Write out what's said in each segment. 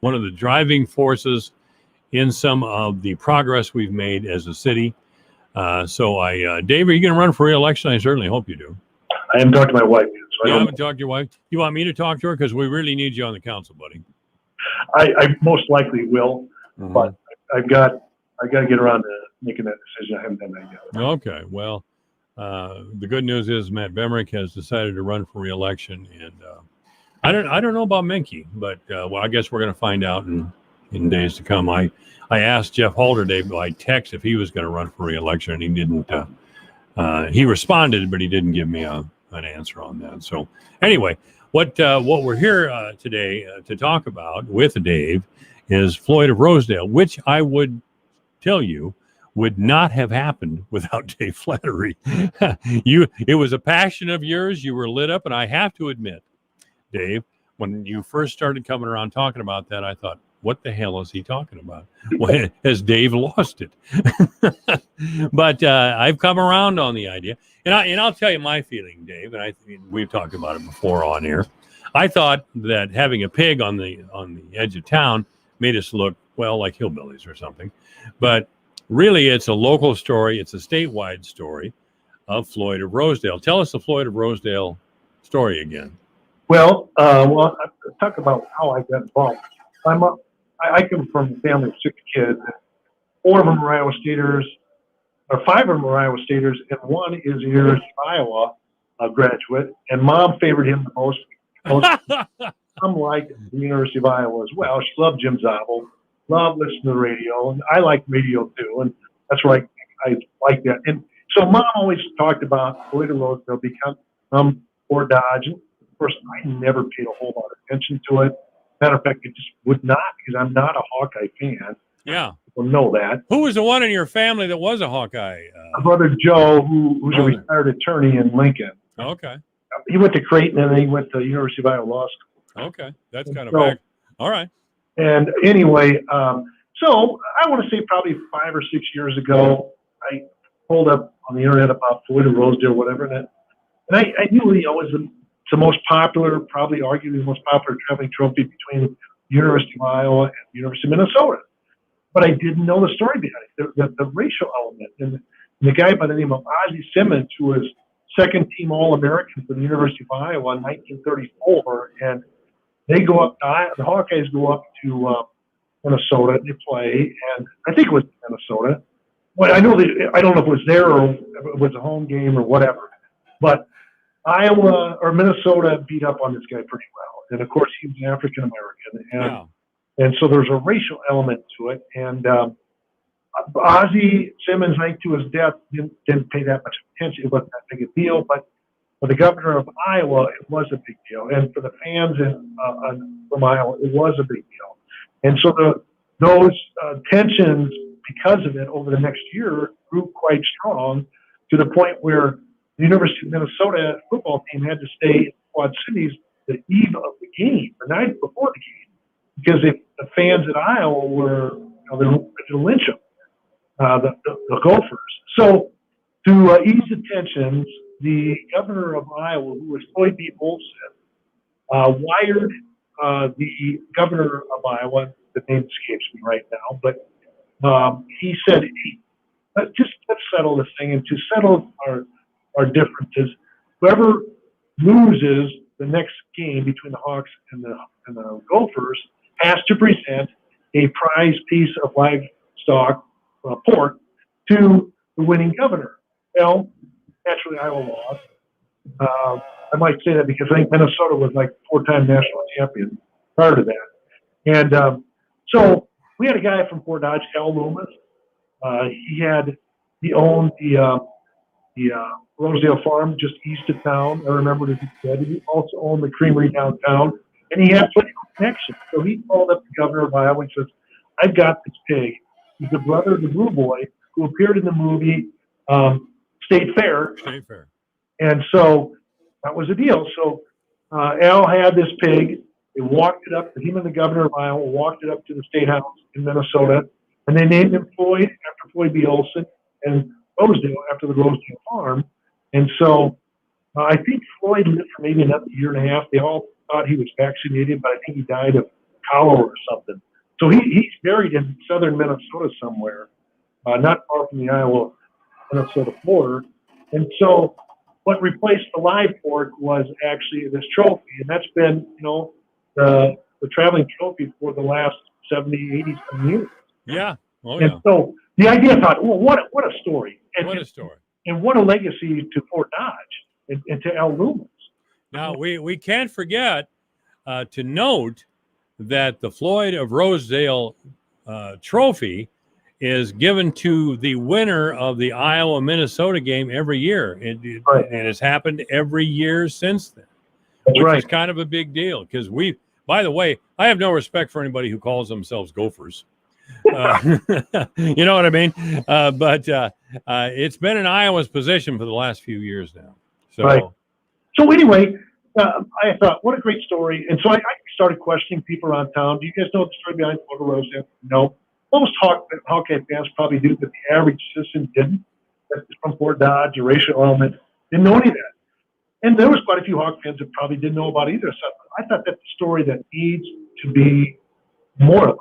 one of the driving forces in some of the progress we've made as a city. Dave, are you going to run for re-election? I certainly hope you do. I haven't talked to my wife yet. You haven't talked to your wife? You want me to talk to her? Because we really need you on the council, buddy. I most likely will, but I got to get around to making that decision. I haven't done that yet. Okay. Well, the good news is Matt Bemrick has decided to run for re-election, and I don't know about Menke, but I guess we're going to find out in days to come. I asked Jeff Holderday by text if he was going to run for re-election, and he didn't. He responded, but he didn't give me an answer on that. So anyway, what we're here today to talk about with Dave is Floyd of Rosedale, which I would tell you would not have happened without Dave Flattery. It was a passion of yours. You were lit up, and I have to admit, Dave, when you first started coming around talking about that, I thought, what the hell is he talking about? Has Dave lost it? But I've come around on the idea, and I'll tell you my feeling, Dave. And we've talked about it before on here. I thought that having a pig on the edge of town made us look like hillbillies or something, but really it's a local story. It's a statewide story of Floyd of Rosedale. Tell us the Floyd of Rosedale story again. Well, I'll talk about how I got involved. I come from a family of 6 kids. 4 of them are Iowa Staters, or 5 of them are Iowa Staters, and 1 is a University of Iowa graduate. And Mom favored him the most. Mom liked the University of Iowa as well. She loved Jim Zabel, loved listening to the radio, and I like radio too. And that's why I like that. And so Mom always talked about Floyd of Rosedale become Fort Dodge. And of course, I never paid a whole lot of attention to it. Matter of fact, it just would not, because I'm not a Hawkeye fan. Yeah. People know that. Who was the one in your family that was a Hawkeye? My brother Joe, who's a retired attorney in Lincoln. Okay. He went to Creighton, and then he went to University of Iowa Law School. Okay. That's kind of back. All right. And anyway, so I want to say probably 5 or 6 years ago, I pulled up on the internet about Floyd of Rosedale or whatever, and I knew he was the most popular, probably arguably the most popular traveling trophy between the University of Iowa and the University of Minnesota. But I didn't know the story behind it, the racial element. And the guy by the name of Ozzie Simmons, who was second-team All-American for the University of Iowa in 1934, and they go up, the Hawkeyes go up to Minnesota, and they play, and I think it was Minnesota. Well, I don't know if it was there or if it was a home game or whatever, but Iowa or Minnesota beat up on this guy pretty well. And of course, he was African American. And so there's a racial element to it. And Ozzie Simmons, I think to his death, didn't pay that much attention. It wasn't that big a deal. But for the governor of Iowa, it was a big deal. And for the fans from Iowa, it was a big deal. And so those tensions, because of it, over the next year grew quite strong to the point where the University of Minnesota football team had to stay in Quad Cities the eve of the game, the night before the game, because if the fans at Iowa were, they were to lynch them, the Gophers. So to ease the tensions, the governor of Iowa, who was Floyd B. Olson, wired the governor of Iowa, the name escapes me right now, but he said, hey, let's settle this thing, and to settle our differences, whoever loses the next game between the Hawks and the Gophers has to present a prize piece of livestock, pork, to the winning governor. Well, naturally, Iowa lost. I might say that because I think Minnesota was like 4-time national champion prior to that. And so we had a guy from Fort Dodge, Al Loomis. He owned the Rosedale Farm just east of town. I remember as he said. He also owned the creamery downtown, and he had political connections. So he called up the governor of Iowa and says, I've got this pig. He's the brother of the Blue Boy who appeared in the movie State Fair. State Fair. And so that was the deal. So Al had this pig. They walked it up, him and the governor of Iowa walked it up to the State House in Minnesota, and they named him Floyd after Floyd B. Olson, and Rosedale after the Rosedale Farm. And so I think Floyd lived for maybe another year and a half. They all thought he was vaccinated, but I think he died of cholera or something. So he's buried in southern Minnesota somewhere, not far from the Iowa-Minnesota border. And so what replaced the live pork was actually this trophy, and that's been, the traveling trophy for the last 70, 80 some years. Yeah. Oh, And yeah. so the idea, I thought, well, what a story. What a story. And what a legacy to Fort Dodge and to Al Loomis. Now, we can't forget to note that the Floyd of Rosedale trophy is given to the winner of the Iowa-Minnesota game every year. Right. And it's happened every year since then, That's which right. is kind of a big deal because by the way, I have no respect for anybody who calls themselves Gophers. You know what I mean? But it's been in Iowa's position for the last few years now. So, Right. So anyway, I thought, what a great story. And so I started questioning people around town. Do you guys know the story behind Fort Rosedale? No. Most Hawkeye fans probably do, but the average citizen didn't. That's from Fort Dodge, a racial element, didn't know any of that. And there was quite a few Hawk fans that probably didn't know about either. So I thought that's a story that needs to be memorialized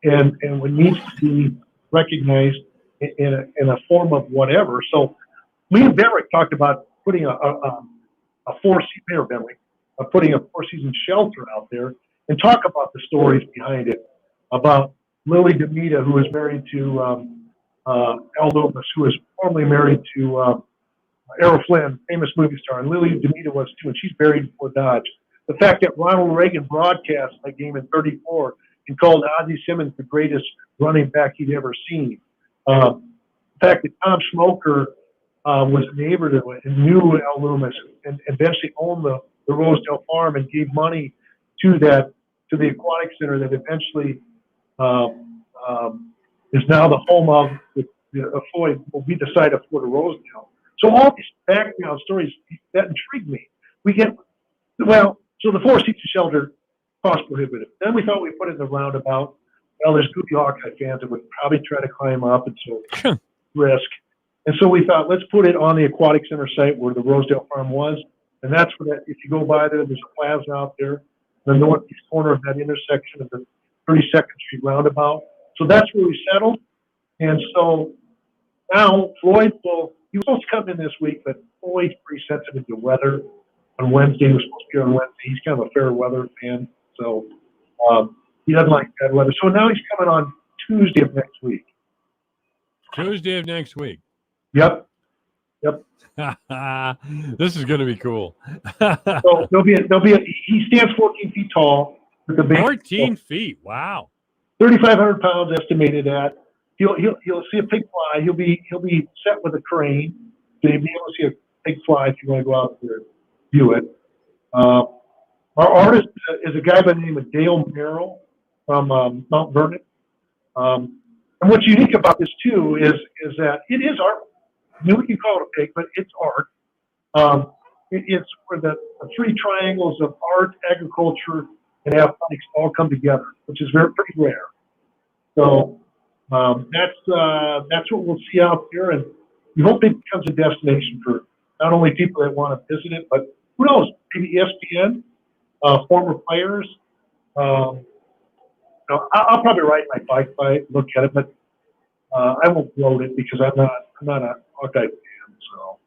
and needs to be recognized in a form of whatever. So me and Bemrick talked about putting putting a four-season shelter out there and talk about the stories behind it, about Lily DeMita, who is married to Al Loomis, who is formerly married to Errol Flynn, famous movie star, and Lily DeMita was too, and she's buried in Fort Dodge. The fact that Ronald Reagan broadcast that game in '34 and called Ozzie Simmons the greatest running back he'd ever seen. The fact that Tom Schmoker was a neighbor to it and knew Al Loomis and eventually owned the Rosedale farm and gave money to the aquatic center that eventually is now the home of Floyd, will be the site of Fort Rosedale. So all these background stories that intrigued me. So the four-season shelter cost prohibitive. Then we thought we'd put it in the roundabout. Well, there's goofy Hawkeye fans that would probably try to climb up, and so risk. And so we thought, let's put it on the aquatic center site where the Rosedale farm was. And that's where if you go by there's a plaza out there, the northeast corner of that intersection of the 32nd Street roundabout. So that's where we settled. And so now Floyd he was supposed to come in this week, but Floyd's pretty sensitive to weather. On Wednesday, he was supposed to be on Wednesday. He's kind of a fair weather fan. So he doesn't like bad weather. So now he's coming on Tuesday of next week. Tuesday of next week. Yep. This is going to be cool. So he stands 14 feet tall. With the 14 feet. Wow. 3,500 pounds estimated at. He'll see a pig fly. He'll be set with a crane. So you'll be able to see a pig fly if you want to go out there and view it. Our artist is a guy by the name of Dale Merrill from Mount Vernon. And what's unique about this too is that it is art. I mean, we can call it a pig, but it's art. It's where the three triangles of art, agriculture, and athletics all come together, which is pretty rare. So that's what we'll see out there, and we hope it becomes a destination for not only people that want to visit it, but who knows, maybe ESPN, former players. I'll probably ride my bike by it, look at it, but I won't float it because I'm not a Hawkeye fan. So,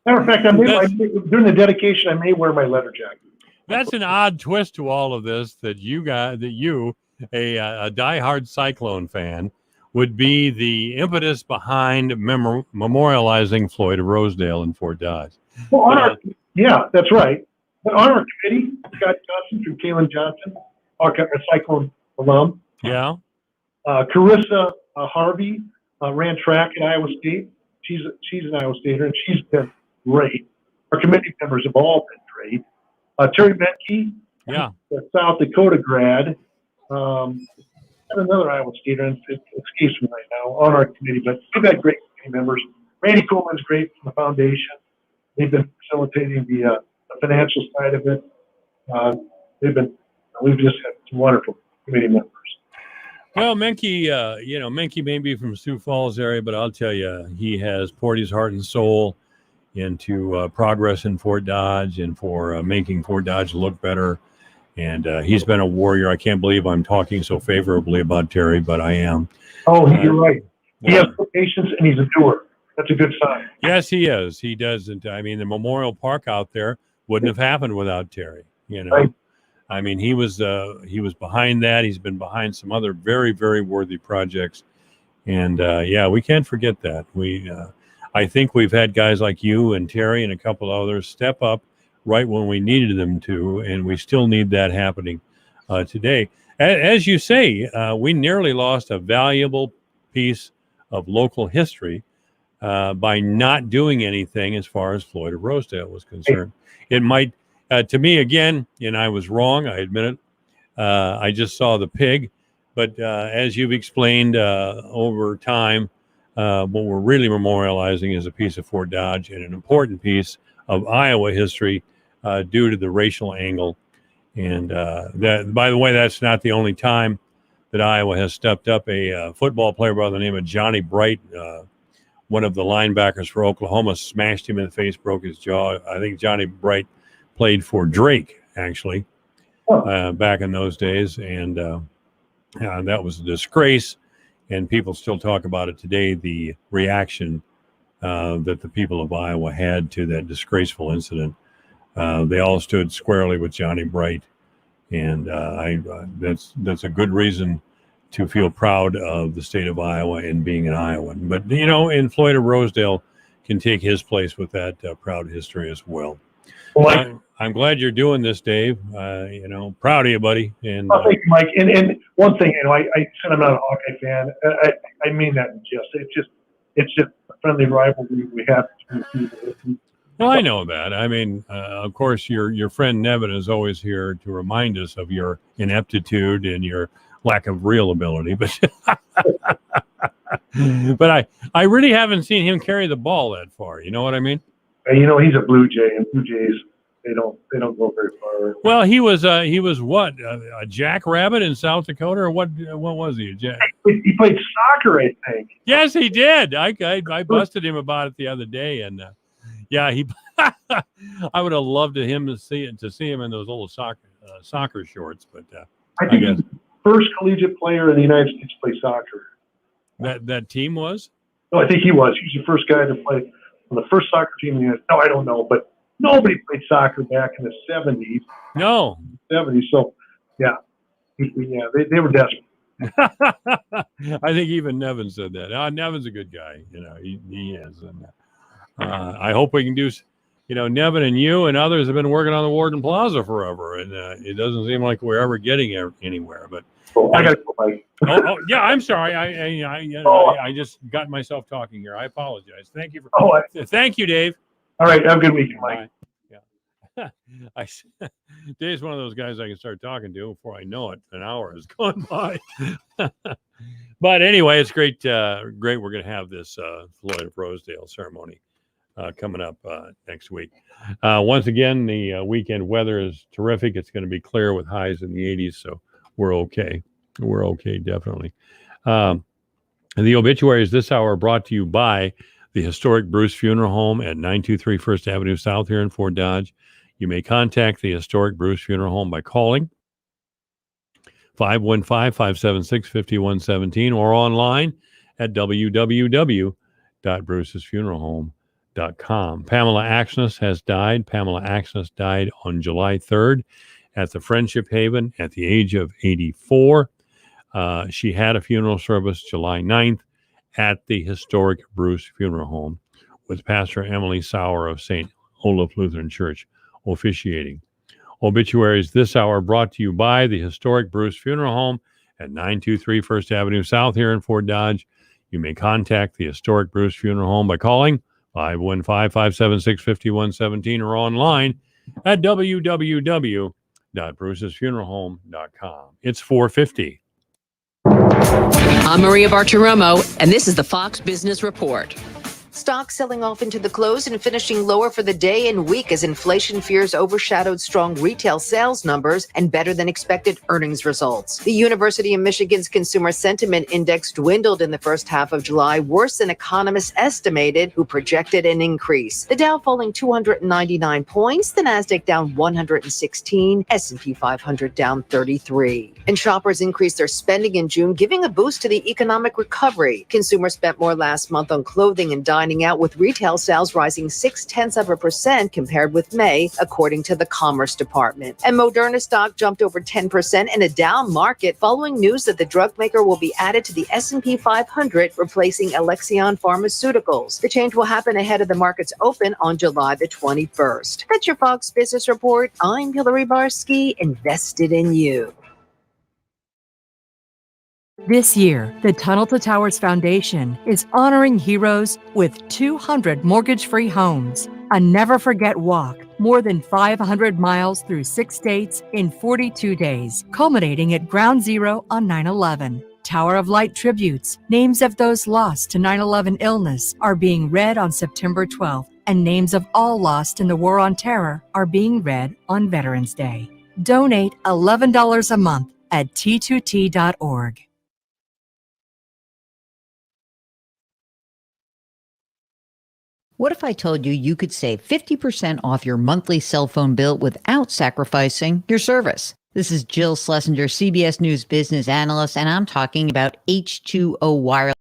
matter of fact, during the dedication, I may wear my leather jacket. That's an odd twist to all of this that you, a diehard Cyclone fan, would be the impetus behind memorializing Floyd of Rosedale in Fort Dodge. Well, yeah, that's right. But on our committee, Scott Johnson from Kalen Johnson, a Cyclone alum. Yeah. Carissa Harvey ran track at Iowa State. She's an Iowa Stater, and she's been great. Our committee members have all been great. Terry Menke, yeah, a South Dakota grad, and another Iowa Stater, and it escapes me right now, on our committee. But we've had great committee members. Randy Coleman's great from the foundation. They've been facilitating the financial side of it. We've just had some wonderful committee members. Well, Menke, Menke may be from Sioux Falls area, but I'll tell you, he has poured his heart and soul into progress in Fort Dodge and for making Fort Dodge look better. And he's been a warrior. I can't believe I'm talking so favorably about Terry, but I am. Oh, you're right. He has Well, patience and he's a doer. That's a good sign. yes, he is. He doesn't. I mean, the Memorial Park out there wouldn't have happened without Terry. You know, Right. I mean, he was behind that. He's been behind some other very, very worthy projects, and yeah, we can't forget that. I think we've had guys like you and Terry and a couple others step up right when we needed them to, and we still need that happening today. As you say, we nearly lost a valuable piece of local history by not doing anything as far as Floyd of Rosedale was concerned. It might, to me, again, and I was wrong, I admit it. I just saw the pig. But as you've explained over time, what we're really memorializing is a piece of Fort Dodge and an important piece of Iowa history due to the racial angle. And that, by the way, that's not the only time that Iowa has stepped up. A football player by the name of Johnny Bright, one of the linebackers for Oklahoma, smashed him in the face, broke his jaw. I think Johnny Bright played for Drake, actually, back in those days. And that was a disgrace. And people still talk about it today, the reaction that the people of Iowa had to that disgraceful incident. They all stood squarely with Johnny Bright. And that's a good reason to feel proud of the state of Iowa and being an Iowan. But, you know, and Floyd of Rosedale can take his place with that proud history as well. Well, I'm glad you're doing this, Dave. You know, proud of you, buddy. And thank you, Mike. And one thing, you know, I said I'm not a Hawkeye fan. I mean that in jest. It's just a friendly rivalry we have. well, I know that. I mean, of course, your friend Nevin is always here to remind us of your ineptitude and your lack of real ability. But but I really haven't seen him carry the ball that far. You know what I mean? And, you know, he's a Blue Jay, and Blue Jays they don't go very far. Well, he was what, a jackrabbit in South Dakota, or what was he? He played soccer, I think. Yes, he did. I busted him about it the other day, and yeah, he. I would have loved to see him in those little soccer shorts, but I think he's the first collegiate player in the United States to play soccer. That team was. No, I think he was. He was the first guy to play on the first soccer team in the United States. No, I don't know, but nobody played soccer back in the 70s. No. 70s. So, yeah, they were desperate. I think even Nevin said that. Nevin's a good guy. You know, he is, and I hope we can do. You know, Nevin and you and others have been working on the Warden Plaza forever, and it doesn't seem like we're ever getting anywhere. But I got to go, Mike. yeah, I'm sorry. I just got myself talking here. I apologize. Thank you for. Thank you, Dave. All right. Have a good weekend, Mike. Yeah. Dave's one of those guys I can start talking to before I know it. An hour has gone by. But anyway, it's great. Great. We're going to have this Floyd of Rosedale ceremony coming up next week. Once again, the weekend weather is terrific. It's going to be clear with highs in the 80s, so we're okay. We're okay, definitely. The obituaries this hour are brought to you by the historic Bruce Funeral Home at 923 First Avenue South here in Fort Dodge. You may contact the historic Bruce Funeral Home by calling 515-576-5117 or online at www.brucesfuneralhome.com. Pamela Axness has died. Pamela Axness died on July 3rd at the Friendship Haven at the age of 84. She had a funeral service July 9th at the historic Bruce Funeral Home with Pastor Emily Sauer of St. Olaf Lutheran Church officiating. Obituaries this hour brought to you by the historic Bruce Funeral Home at 923 First Avenue South here in Fort Dodge. You may contact the historic Bruce Funeral Home by calling 515-576-5117 or online at www.brucesfuneralhome.com. It's 4:50. I'm Maria Bartiromo, and this is the Fox Business Report. Stocks selling off into the close and finishing lower for the day and week as inflation fears overshadowed strong retail sales numbers and better than expected earnings results. The University of Michigan's Consumer Sentiment Index dwindled in the first half of July, worse than economists estimated, who projected an increase. The Dow falling 299 points, the Nasdaq down 116, S&P 500 down 33. And shoppers increased their spending in June, giving a boost to the economic recovery. Consumers spent more last month on clothing and dining out, with retail sales rising 0.6% compared with May, according to the Commerce Department. And Moderna stock jumped over 10% in a down market following news that the drug maker will be added to the S&P 500, replacing Alexion Pharmaceuticals. The change will happen ahead of the market's open on July the 21st. That's your Fox Business Report. I'm Hillary Barsky, invested in you. This year, the Tunnel to Towers Foundation is honoring heroes with 200 mortgage-free homes. A never-forget walk, more than 500 miles through 6 states in 42 days, culminating at Ground Zero on 9/11. Tower of Light tributes, names of those lost to 9/11 illness, are being read on September 12th, and names of all lost in the War on Terror are being read on Veterans Day. Donate $11 a month at t2t.org. What if I told you you could save 50% off your monthly cell phone bill without sacrificing your service? This is Jill Schlesinger, CBS News business analyst, and I'm talking about H2O Wireless.